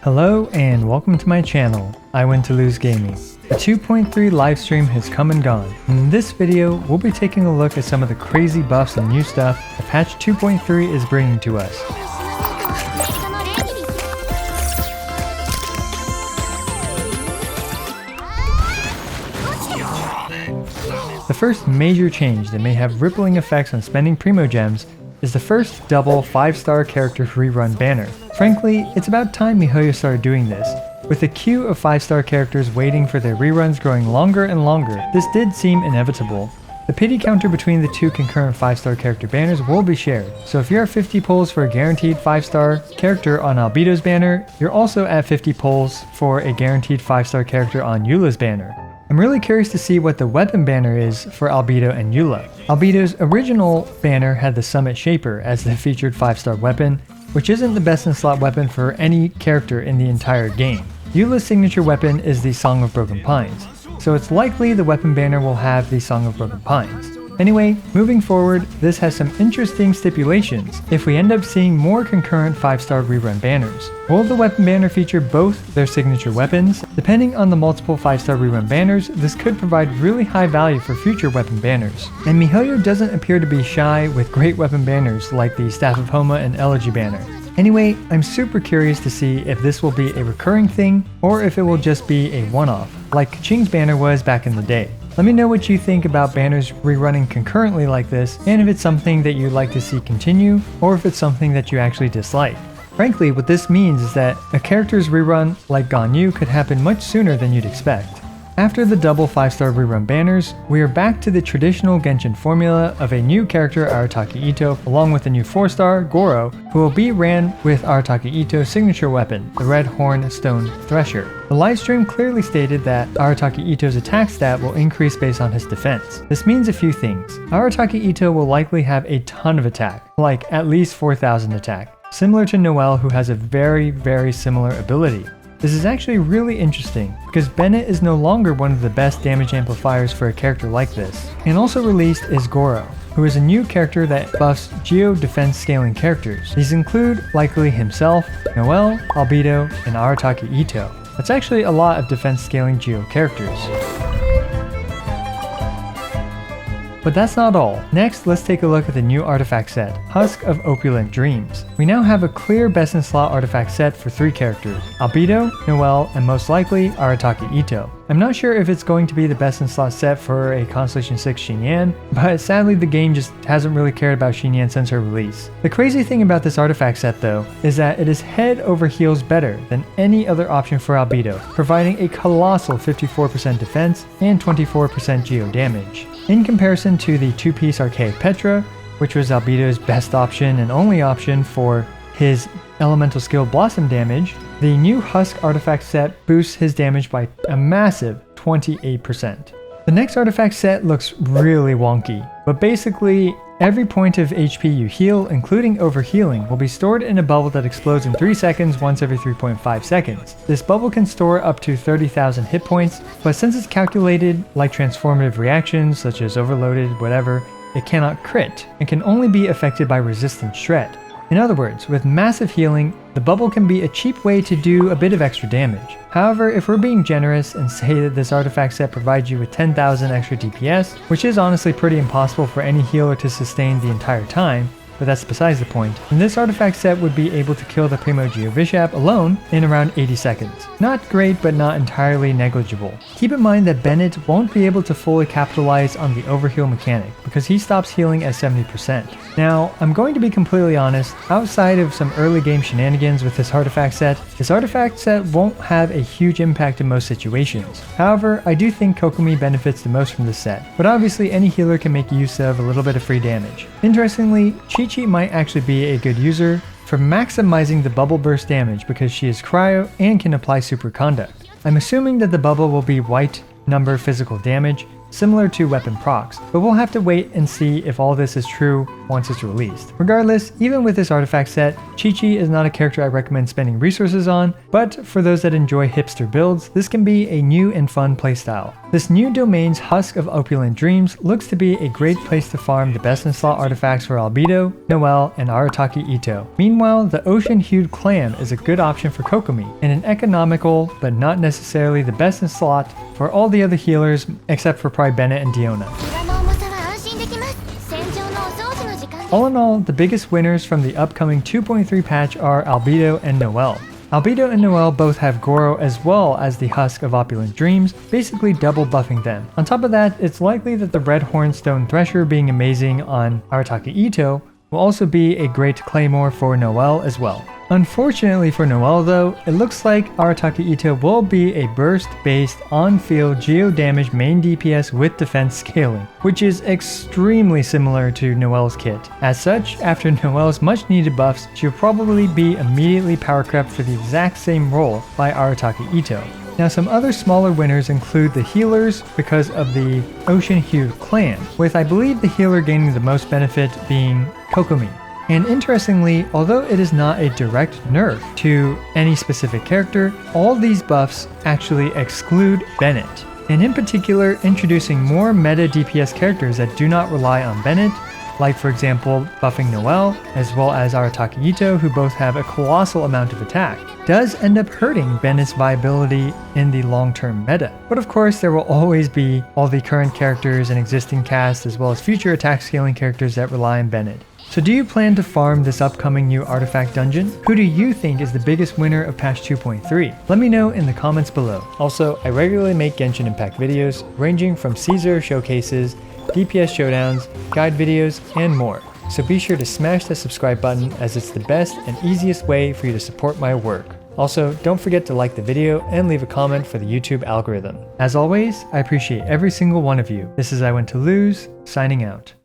Hello and welcome to my channel, I Win to Lose Gaming. The 2.3 livestream has come and gone. In this video, we'll be taking a look at some of the crazy buffs and new stuff that patch 2.3 is bringing to us. The first major change that may have rippling effects on spending Primo Gems is the first double 5-star character rerun banner. Frankly, it's about time Mihoyo started doing this. With a queue of 5-star characters waiting for their reruns growing longer and longer, this did seem inevitable. The pity counter between the two concurrent 5-star character banners will be shared, so if you're at 50 pulls for a guaranteed 5-star character on Albedo's banner, you're also at 50 pulls for a guaranteed 5-star character on Eula's banner. I'm really curious to see what the weapon banner is for Albedo and Eula. Albedo's original banner had the Summit Shaper as the featured 5-star weapon, which isn't the best in slot weapon for any character in the entire game. Eula's signature weapon is the Song of Broken Pines, so it's likely the weapon banner will have the Song of Broken Pines. Anyway, moving forward, this has some interesting stipulations if we end up seeing more concurrent 5-star rerun banners. Will the weapon banner feature both their signature weapons? Depending on the multiple 5-star rerun banners, this could provide really high value for future weapon banners. And Mihoyo doesn't appear to be shy with great weapon banners like the Staff of Homa and Elegy banner. Anyway, I'm super curious to see if this will be a recurring thing or if it will just be a one-off, like Kaching's banner was back in the day. Let me know what you think about banners rerunning concurrently like this, and if it's something that you'd like to see continue, or if it's something that you actually dislike. Frankly, what this means is that a character's rerun like Ganyu could happen much sooner than you'd expect. After the double 5-star rerun banners, we are back to the traditional Genshin formula of a new character Arataki Itto along with a new 4-star, Goro, who will be ran with Arataki Itto's signature weapon, the Red Horn Stone Thresher. The livestream clearly stated that Arataki Itto's attack stat will increase based on his defense. This means a few things. Arataki Itto will likely have a ton of attack, like at least 4,000 attack, similar to Noelle, who has a very similar ability. This is actually really interesting, because Bennett is no longer one of the best damage amplifiers for a character like this. And also released is Goro, who is a new character that buffs geo defense scaling characters. These include likely himself, Noelle, Albedo, and Arataki Itto. That's actually a lot of defense scaling geo characters. But that's not all. Next, let's take a look at the new artifact set, Husk of Opulent Dreams. We now have a clear best in slot artifact set for 3 characters, Albedo, Noelle, and most likely Arataki Itto. I'm not sure if it's going to be the best in slot set for a Constellation 6 Xinyan, but sadly the game just hasn't really cared about Xinyan since her release. The crazy thing about this artifact set though, is that it is head over heels better than any other option for Albedo, providing a colossal 54% defense and 24% geo damage. In comparison to the 2-piece Archaic Petra, which was Albedo's best option and only option for his elemental skill Blossom damage, the new Husk artifact set boosts his damage by a massive 28%. The next artifact set looks really wonky, but basically every point of HP you heal, including overhealing, will be stored in a bubble that explodes in 3 seconds once every 3.5 seconds. This bubble can store up to 30,000 hit points, but since it's calculated like transformative reactions such as overloaded, whatever, it cannot crit and can only be affected by resistant shred. In other words, with massive healing, the bubble can be a cheap way to do a bit of extra damage. However, if we're being generous and say that this artifact set provides you with 10,000 extra DPS, which is honestly pretty impossible for any healer to sustain the entire time, but that's besides the point, then this artifact set would be able to kill the Primo Geo Bishop alone in around 80 seconds. Not great, but not entirely negligible. Keep in mind that Bennett won't be able to fully capitalize on the overheal mechanic, because he stops healing at 70%. Now, I'm going to be completely honest, outside of some early game shenanigans with this artifact set won't have a huge impact in most situations. However, I do think Kokomi benefits the most from this set, but obviously any healer can make use of a little bit of free damage. Interestingly, Chi-Chi might actually be a good user for maximizing the bubble burst damage because she is cryo and can apply superconduct. I'm assuming that the bubble will be white number physical damage, similar to weapon procs, but we'll have to wait and see if all this is true once it's released. Regardless, even with this artifact set, Chi-Chi is not a character I recommend spending resources on, but for those that enjoy hipster builds, this can be a new and fun playstyle. This new domain's Husk of Opulent Dreams looks to be a great place to farm the best in slot artifacts for Albedo, Noelle, and Arataki Ito. Meanwhile, the Ocean-Hued Clam is a good option for Kokomi, and an economical, but not necessarily the best in slot for all the other healers except for probably Bennett and Diona. All in all, the biggest winners from the upcoming 2.3 patch are Albedo and Noelle. Albedo and Noelle both have Goro as well as the Husk of Opulent Dreams, basically double buffing them. On top of that, it's likely that the Red Hornstone Thresher being amazing on Arataki Ito will also be a great claymore for Noelle as well. Unfortunately for Noelle though, it looks like Arataki Ito will be a burst-based on-field geo-damage main DPS with defense scaling, which is extremely similar to Noelle's kit. As such, after Noelle's much-needed buffs, she'll probably be immediately power crept for the exact same role by Arataki Ito. Now some other smaller winners include the healers because of the Ocean-Hued Clan, with I believe the healer gaining the most benefit being Kokomi. And interestingly, although it is not a direct nerf to any specific character, all these buffs actually exclude Bennett. And in particular, introducing more meta DPS characters that do not rely on Bennett, like for example buffing Noelle, as well as Arataki Ito, who both have a colossal amount of attack, does end up hurting Bennett's viability in the long-term meta. But of course, there will always be all the current characters and existing cast, as well as future attack scaling characters that rely on Bennett. So do you plan to farm this upcoming new artifact dungeon? Who do you think is the biggest winner of patch 2.3? Let me know in the comments below. Also, I regularly make Genshin Impact videos ranging from Caesar showcases, DPS showdowns, guide videos, and more. So be sure to smash the subscribe button as it's the best and easiest way for you to support my work. Also, don't forget to like the video and leave a comment for the YouTube algorithm. As always, I appreciate every single one of you. This is I Went to Lose, signing out.